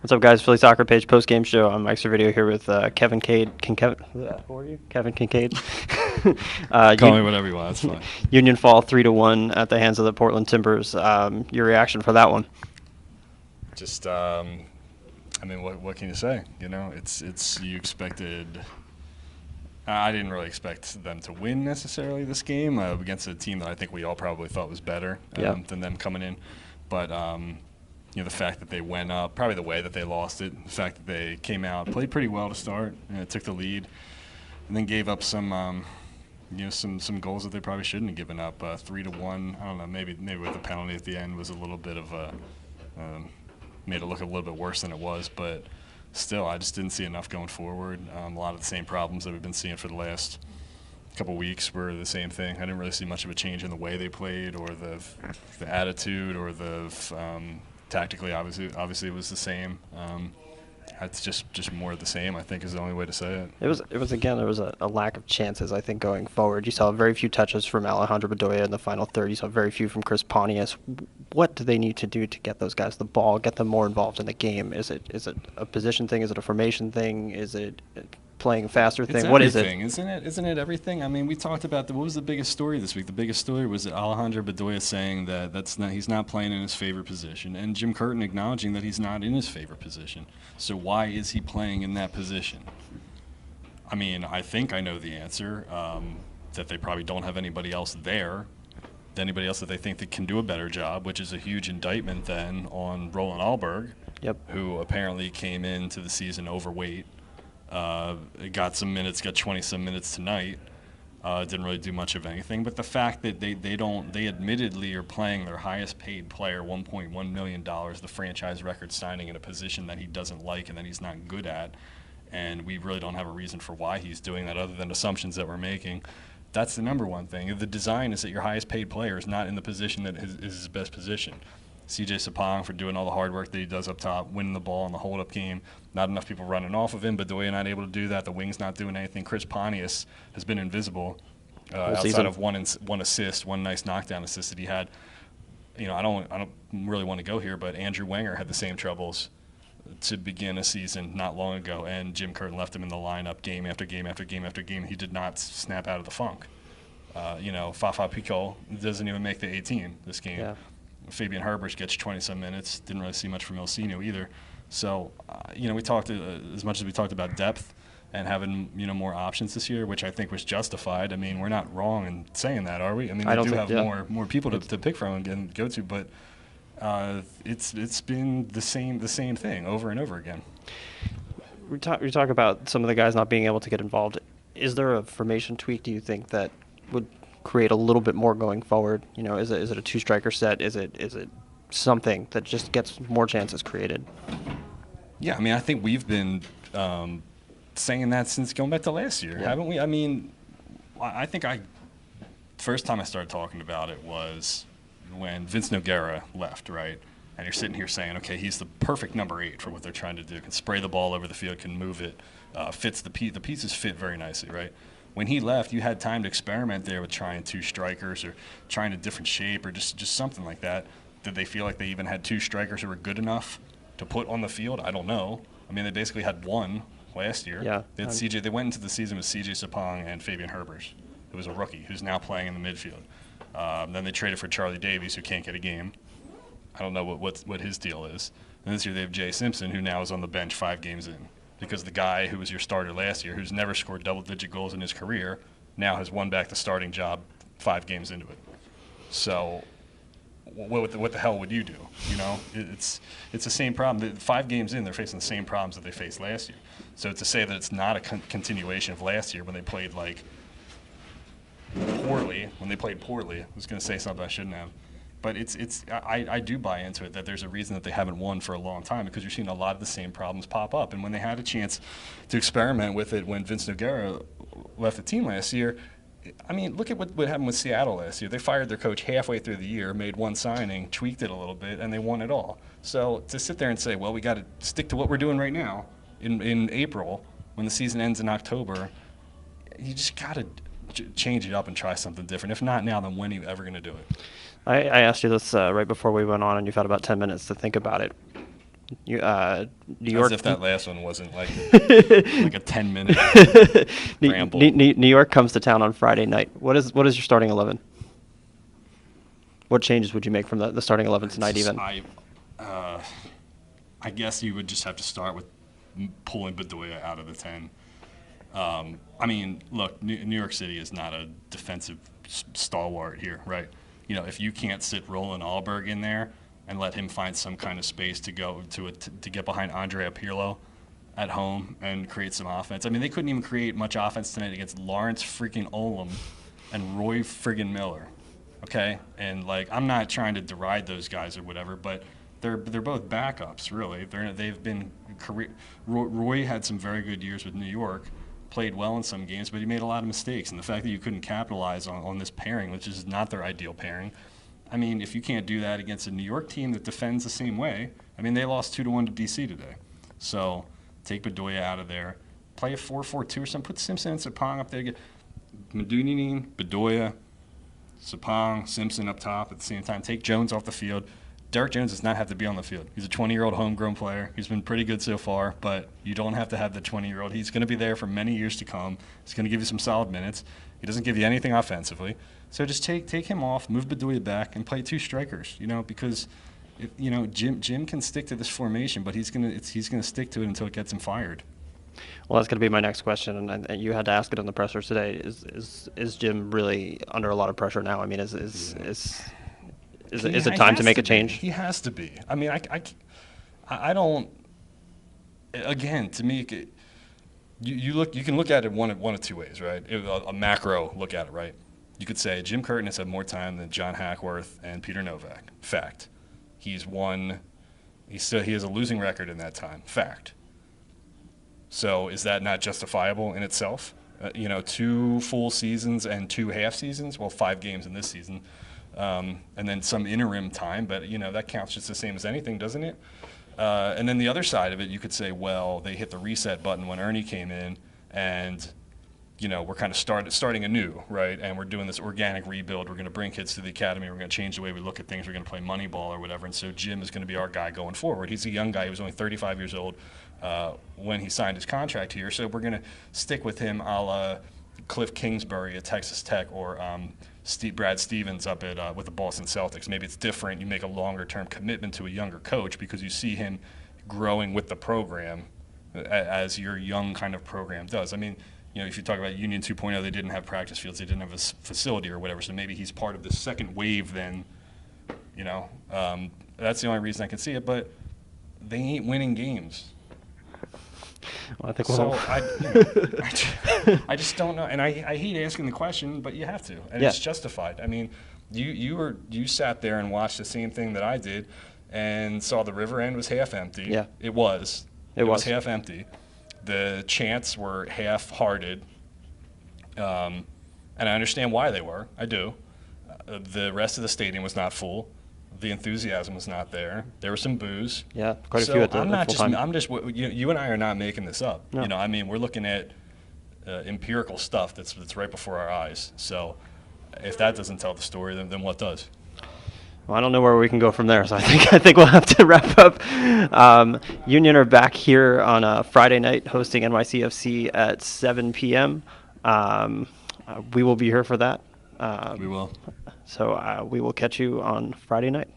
What's up, guys? Philly Soccer Page post game show. I'm Mike Servideo here with Kevin Cade. Who are you? Kevin Kincaid. Call me whatever you want. That's fine. Union fall 3-1 at the hands of the Portland Timbers. Your reaction for that one? Just, I mean, what can you say? You know, it's you expected. I didn't really expect them to win necessarily this game against a team that I think we all probably thought was better than them coming in. But you know, the fact that they went up, probably the way that they lost it, the fact that they came out, played pretty well to start, took the lead, and then gave up some, you know, some goals that they probably shouldn't have given up. 3-1. I don't know. Maybe with the penalty at the end was a little bit of a made it look a little bit worse than it was, but still, I just didn't see enough going forward. A lot of the same problems that we've been seeing for the last couple weeks were the same thing. I didn't really see much of a change in the way they played or the attitude or the tactically. Obviously, it was the same. It's just more of the same, I think, is the only way to say it. It was again, there was a lack of chances, I think, going forward. You saw very few touches from Alejandro Bedoya in the final third. You saw very few from Chris Pontius. What do they need to do to get those guys the ball, get them more involved in the game? Is it a position thing? Is it a formation thing? Is it playing faster thing? What is it? Isn't it everything? I mean, we talked about what was the biggest story this week? The biggest story was Alejandro Bedoya saying that he's not playing in his favorite position, and Jim Curtin acknowledging that he's not in his favorite position. So why is he playing in that position? I mean, I think I know the answer. That they probably don't have anybody else there, anybody else that they think that can do a better job, which is a huge indictment then on Roland Alberg, who apparently came into the season overweight. Got some minutes, got 20-some minutes tonight. Didn't really do much of anything. But the fact that they admittedly are playing their highest paid player, $1.1 million, the franchise record signing in a position that he doesn't like and that he's not good at, and we really don't have a reason for why he's doing that other than assumptions that we're making. That's the number one thing. The design is that your highest paid player is not in the position that is his best position. CJ Sapong for doing all the hard work that he does up top, winning the ball in the hold-up game. Not enough people running off of him. Bedoya not able to do that. The wing's not doing anything. Chris Pontius has been invisible outside of one assist, one nice knockdown assist that he had. You know, I don't really want to go here, but Andrew Wenger had the same troubles to begin a season not long ago, and Jim Curtin left him in the lineup game after game after game after game. He did not snap out of the funk. You know, Fafa Picol doesn't even make the 18 this game. Yeah. Fabian Herbers gets 20-some minutes. Didn't really see much from Ilsinho either. So, you know, we talked as much as we talked about depth and having, you know, more options this year, which I think was justified. I mean, we're not wrong in saying that, are we? I mean, we do have more people to pick from and go to, but it's been the same thing over and over again. We talk about some of the guys not being able to get involved. Is there a formation tweak, do you think, that would create a little bit more going forward? You know, is it a two-striker set? Is it something that just gets more chances created? Yeah, I mean, I think we've been saying that since going back to last year, haven't we? I mean, I think first time I started talking about it was when Vince Nogueira left, right? And you're sitting here saying, okay, he's the perfect number 8 for what they're trying to do. Can spray the ball over the field, can move it, fits the pieces fit very nicely, right? When he left, you had time to experiment there with trying 2 strikers or trying a different shape or just something like that. Did they feel like they even had 2 strikers who were good enough to put on the field? I don't know. I mean, they basically had one last year. Yeah. They had CJ. They went into the season with CJ Sapong and Fabian Herbers, who was a rookie, who's now playing in the midfield. Then they traded for Charlie Davies, who can't get a game. I don't know what his deal is. And this year they have Jay Simpson, who now is on the bench 5 games in. Because the guy who was your starter last year, who's never scored double-digit goals in his career, now has won back the starting job 5 games into it. So what the hell would you do? You know, it's the same problem. 5 games in, they're facing the same problems that they faced last year. So to say that it's not a continuation of last year when they played like poorly, I was going to say something I shouldn't have. But I do buy into it that there's a reason that they haven't won for a long time, because you're seeing a lot of the same problems pop up. And when they had a chance to experiment with it when Vince Nogueira left the team last year, I mean, look at what happened with Seattle last year. They fired their coach halfway through the year, made one signing, tweaked it a little bit, and they won it all. So to sit there and say, well, we got to stick to what we're doing right now in April when the season ends in October, you just got to change it up and try something different. If not now, then when are you ever going to do it? I asked you this right before we went on, and you've had about 10 minutes to think about it. New As York. if that last one wasn't like a 10-minute ramble. New York comes to town on Friday night. What is your starting 11? What changes would you make from the starting 11 tonight? Even Uh, I guess you would just have to start with pulling Bedoya out of the 10. I mean, look, New York City is not a defensive stalwart here, right? If you can't sit Roland Alberg in there and let him find some kind of space to go to get behind Andrea Pirlo at home and create some offense. I mean, they couldn't even create much offense tonight against Lawrence freaking Olam and Roy friggin' Miller. Okay, and I'm not trying to deride those guys or whatever, but they're both backups really. They've been career. Roy had some very good years with New York, played well in some games, but he made a lot of mistakes. And the fact that you couldn't capitalize on this pairing, which is not their ideal pairing. I mean, if you can't do that against a New York team that defends the same way, I mean, they lost 2-1 to DC today. So take Bedoya out of there, play a 4-4-2 or something. Put Simpson and Sapong up there. Get Meduninin, Bedoya, Sapong, Simpson up top at the same time. Take Jones off the field. Derek Jones does not have to be on the field. He's a 20-year-old homegrown player. He's been pretty good so far, but you don't have to have the 20-year-old. He's going to be there for many years to come. He's going to give you some solid minutes. He doesn't give you anything offensively. So just take him off, move Bedoya back, and play two strikers. Because Jim can stick to this formation, but he's gonna stick to it until it gets him fired. Well, that's going to be my next question, and you had to ask it in the pressers today. Is Jim really under a lot of pressure now? I mean, is it time to make a change? He has to be. I mean, I don't. Again, to me, you can look at it one of two ways, right? A macro look at it, right? You could say Jim Curtin has had more time than John Hackworth and Peter Novak. Fact. He's won. He has a losing record in that time. Fact. So is that not justifiable in itself? 2 full seasons and 2 half seasons. Well, 5 games in this season. And then some interim time, but that counts just the same as anything, doesn't it? And then the other side of it, you could say, well, they hit the reset button when Ernie came in, and we're kind of starting anew, right? And we're doing this organic rebuild. We're going to bring kids to the academy. We're going to change the way we look at things. We're going to play money ball or whatever. And so Jim is going to be our guy going forward. He's a young guy. He was only 35 years old when he signed his contract here. So we're going to stick with him a la Cliff Kingsbury at Texas Tech or Brad Stevens up at with the Boston Celtics. Maybe it's different. You make a longer-term commitment to a younger coach because you see him growing with the program as your young kind of program does. I mean, if you talk about Union 2.0, they didn't have practice fields. They didn't have a facility or whatever. So maybe he's part of the second wave then. That's the only reason I can see it. But they ain't winning games. Well, I think so. I just don't know, and I hate asking the question, but you have to, and it's justified. I mean, you sat there and watched the same thing that I did, and saw the river end was half empty. Yeah, it was half empty. The chants were half-hearted, and I understand why they were. I do. The rest of the stadium was not full. The enthusiasm was not there. There was some boos. Yeah, quite a few at the full time. I'm just. You and I are not making this up. No. I mean, we're looking at empirical stuff that's right before our eyes. So, if that doesn't tell the story, then what does? Well, I don't know where we can go from there, so I think we'll have to wrap up. Union are back here on a Friday night hosting NYCFC at 7 p.m. We will be here for that. We will. So we will catch you on Friday night.